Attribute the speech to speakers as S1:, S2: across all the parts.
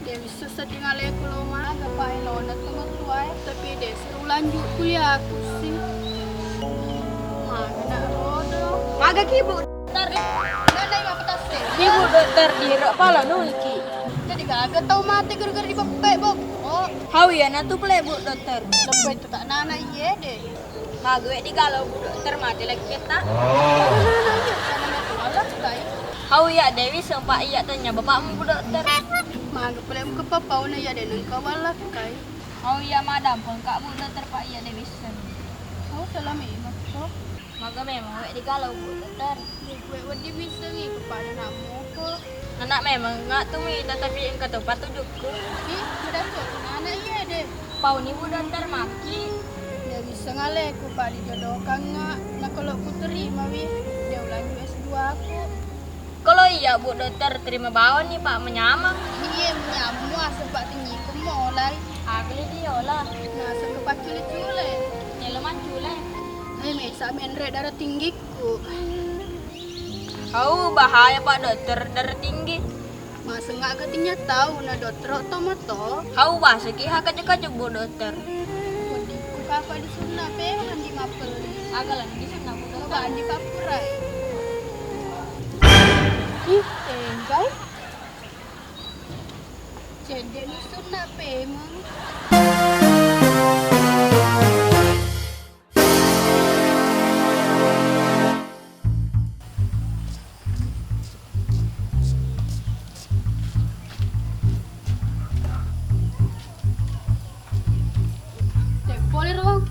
S1: Dia bisa sedih ngale kalau mah gapain lona teman tuai tapi dia suruh lanjut kuliah aku sih. Mana rodo?
S2: Maga kibu dokter.
S1: Ada yang apa tas deh?
S2: Kibu dokter di pala nulki.
S1: Jadi kagak tahu mati gara-gara dibepek bok. Oh,
S2: Hau ya natu pele bu dokter.
S1: lebih itu tak nana iya deh.
S2: Maga di galau bu dokter mati lagi kita.
S1: Karena itu alas kai.
S2: Hau ya Dewi sempat iya tanya bapakmu bu dokter.
S1: Maga pula muka papa una ya deh nengkau alas kai.
S2: Hau ya madam pun kak bu dokter pak iya Dewi sen.
S1: Oh, salam imak kok.
S2: Maga memang di galau bu dokter.
S1: Gue wedi bisa nih kepada namu kok.
S2: Anak memang nggak tumi tetapi engkau tuh patujukku.
S1: Ih, sudah tuh nana iya deh.
S2: Pau ni bu dokter maki.
S1: Dia bisa ngale aku pak dijodohkan nggak. Nah kalau aku terima wih, dia lanjut S2 aku.
S2: Kalau iya bu dokter terima bawaan nih pak menyamang.
S1: Iya menyamu sebab tinggi ku mulai.
S2: Agli dia lah.
S1: Nah sekepak cilik cule.
S2: Nyeleman cule.
S1: Mesa menre darah tinggiku.
S2: Hau bahaya pak dokter darah tinggi.
S1: Masa nggak katanya tahu nah dokter tomato.
S2: Hau bahasa kiha kajuk bu dokter.
S1: Wadiku kakak di sana pe andi mapel.
S2: Agalan di sana bu
S1: Coba
S2: dokter.
S1: andi kapurai. Ih, enggak. Jadi di sana pe emang. Boleh dong.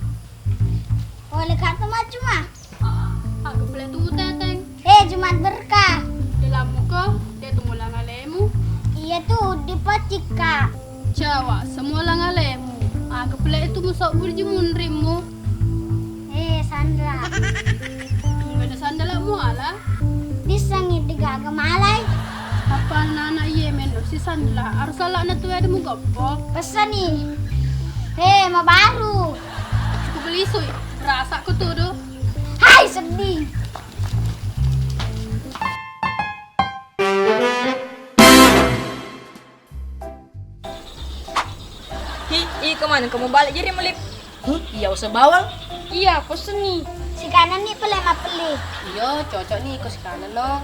S3: Boleh kata maju mah.
S1: Aku boleh tunggu teteng.
S3: Jumat berkah.
S1: Dalam muka, dia tunggu langalemu.
S3: Iya tuh di Pacika.
S1: Jawa, semua langalemu. Aku boleh itu musok berjemun rimu.
S3: Sandra.
S1: Enggak ada sandalamu ala.
S3: Bisa ngidiga gemalai.
S1: Apa nana iya menu si sandala. Harus salah na tuh ada muka apa.
S3: Pesan nih. Mau baru.
S1: Aku beli sui. Rasa aku tuh doh.
S3: Hai sedih.
S2: Kemana kamu balik jadi melip?
S4: Iya usah bawang.
S2: Iya pesen nih.
S3: Si kanan nih pele ma peli.
S4: Iya cocok nih ke kanan lo.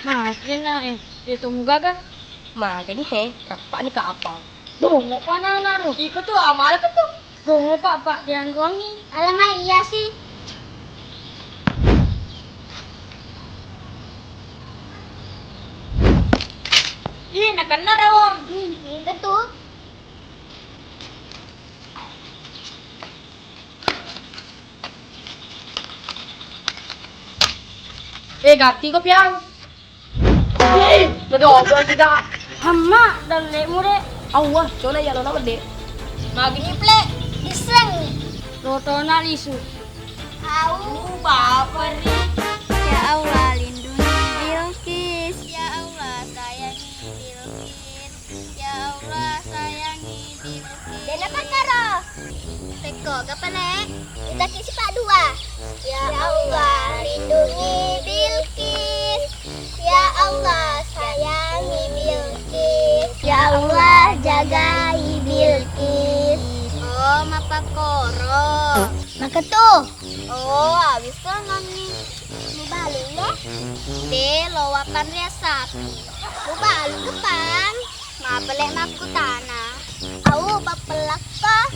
S2: Masih itu muka kan?
S4: Makanya kapak nih ke apa?
S2: Tuh mau pana naruh. Ikut tuh amal ke tuh. Tuh pak jangan gongi.
S3: Alamak iya sih.
S2: Ih nak kena rawon.
S3: Itu tuh.
S4: Ganti ko piang. Nadogan kita.
S2: Hama dan lekmu deh.
S4: Awas, coba ya lo nama deh.
S2: Magini ple.
S3: Iseng.
S2: Roto nalisu.
S3: Au.
S2: Baper nih.
S3: Ya Allah lindungi Bilqis. Ya Allah sayangi Bilqis. Ya Allah sayangi Bilqis. Dan apa karo? Teko kapane? Kita kisi pak dua. Ya Allah lindungi Bilqis. Ya Allah sayangi Bilqis. Ya Allah jagai Bilqis. Oh mapa koro. Maka tuh. Oh, habis kan nih. Mau balik deh. Deh, lo wapan resap. Mau balik depan. Mabelek maku tanah. Au, bapelak ka.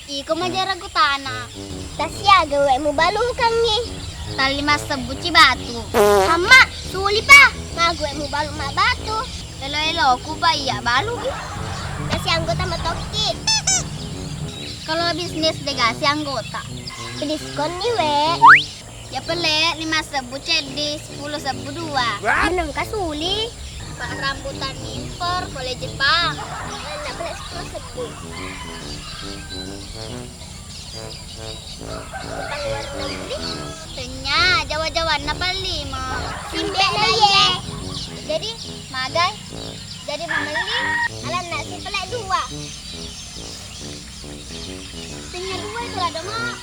S3: Iko majar aku tanah. Tasya gawe mau balu kang nih. Tali mas sebuci batu. Sama, suli pa. Gue mau balu ma batu. Elo-elo, ku ba iya balu. Kasih anggota matokit. Kalau bisnis degasi anggota. Diskon nih we. Ya pelek 5.000 cedi 10.000 dua. Menang kasuli. Pak rambutan impor boleh Jepang. Nah, pelek 10.000. Utang luar negeri. Tanya Jawa-Jawa napa 5. Simpe na ye. Jadi magai. Jadi membeli. Alam nasi pelek 2. Tanya 2 itu ada mah.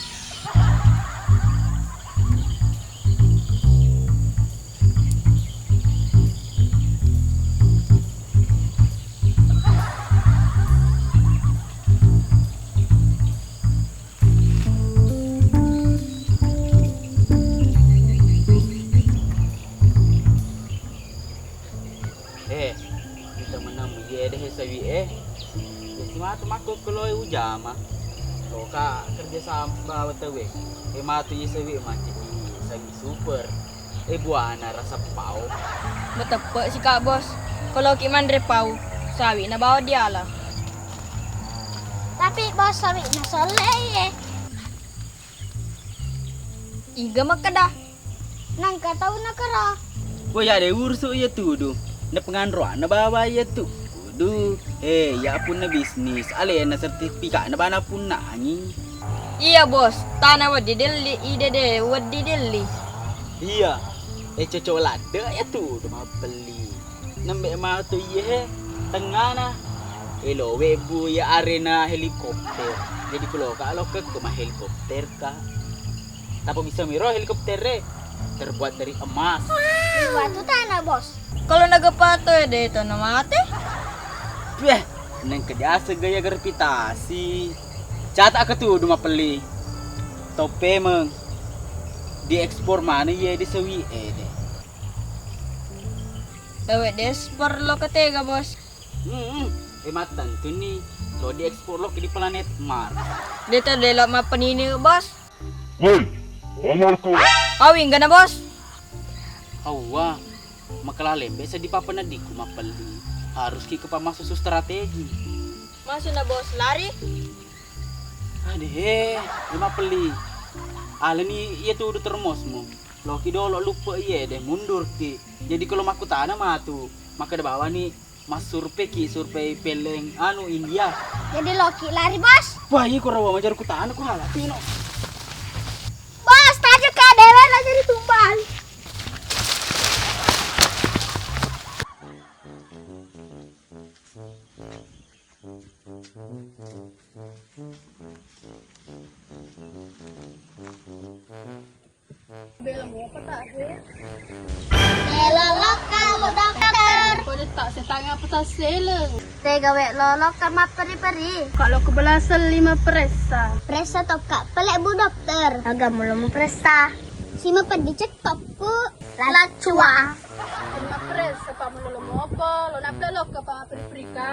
S5: Kita menang beli deh sawi jadi matu makuk kalau ujama lo kak kerja sama betawe matu sawi macam sawi super buana rasa pau
S2: Betepek sih Kak Bos. Kalau kiman repau, sawi na bawa dia lah.
S3: Tapi bos sawi na soleh ye.
S2: Iga makadah.
S3: Nang tahu na kara.
S5: ya deh ursu ya tuh na penganroan na bawa ya tuh ya pun na bisnis ale na sertifikat na bana pun na anjing.
S2: Iya bos, tanah wadi deli, ide deh wadi deli.
S5: Iya cocok lada ya tuh mau beli nambah mah tuh iya tengah na lo webu ya arena helikopter jadi kalau ke mah helikopter kah tapi bisa miro helikopter terbuat dari emas.
S3: Waktu tanah bos.
S2: Kalau nagapato ya deh itu nama ate.
S5: Neng kerja segaya gravitasi. Catak ke tuh rumah peli. Tope meng. Diekspor mana ya di sewi deh.
S2: Dewe despor lo ketega bos.
S5: Matan tuh nih. Lo diekspor lo ke di planet Mars.
S2: Dia terdelok mah penini bos.
S6: Woi, amalku.
S2: Awing gana bos.
S5: Awa, makalah lembe di papan adikku mapeli. Harus ki masuk strategi.
S2: Masuk na bos lari.
S5: Adeh, lima peli. Ala ni iya tuh udah termosmu. Lo ki dolo lupa iya deh mundur ki. Jadi kalau maku tanah mah tuh, maka ada bawa nih mas survei peleng India.
S3: Jadi Loki lari bos.
S5: Wah iya kau rawa majar ku tanah ku halapi no.
S3: Bos, tajuk ke dewe lah jadi tumbal. Lolok kalau dokter.
S1: Kau dah tak setengah petas seleng.
S3: Saya gawe lolok sama peri-peri.
S1: Kalau kebelasan 5 peresa.
S3: Presa top kak pelek bu dokter. Agak belum presa. Si mapan dicek top bu. Lala cua.
S1: 5 peresa pak melolong apa? Lo nak pelok ke pak perika.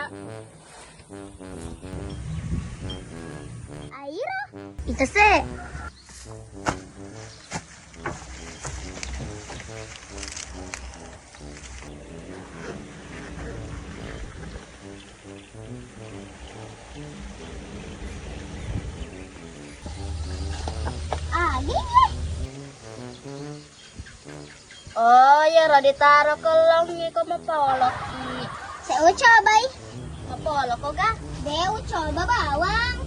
S3: Air. Itu sih. Oh ya rada taruh kolong ni kau mau polok. Saya coba. Mau polok kok gak? Dia coba bawang.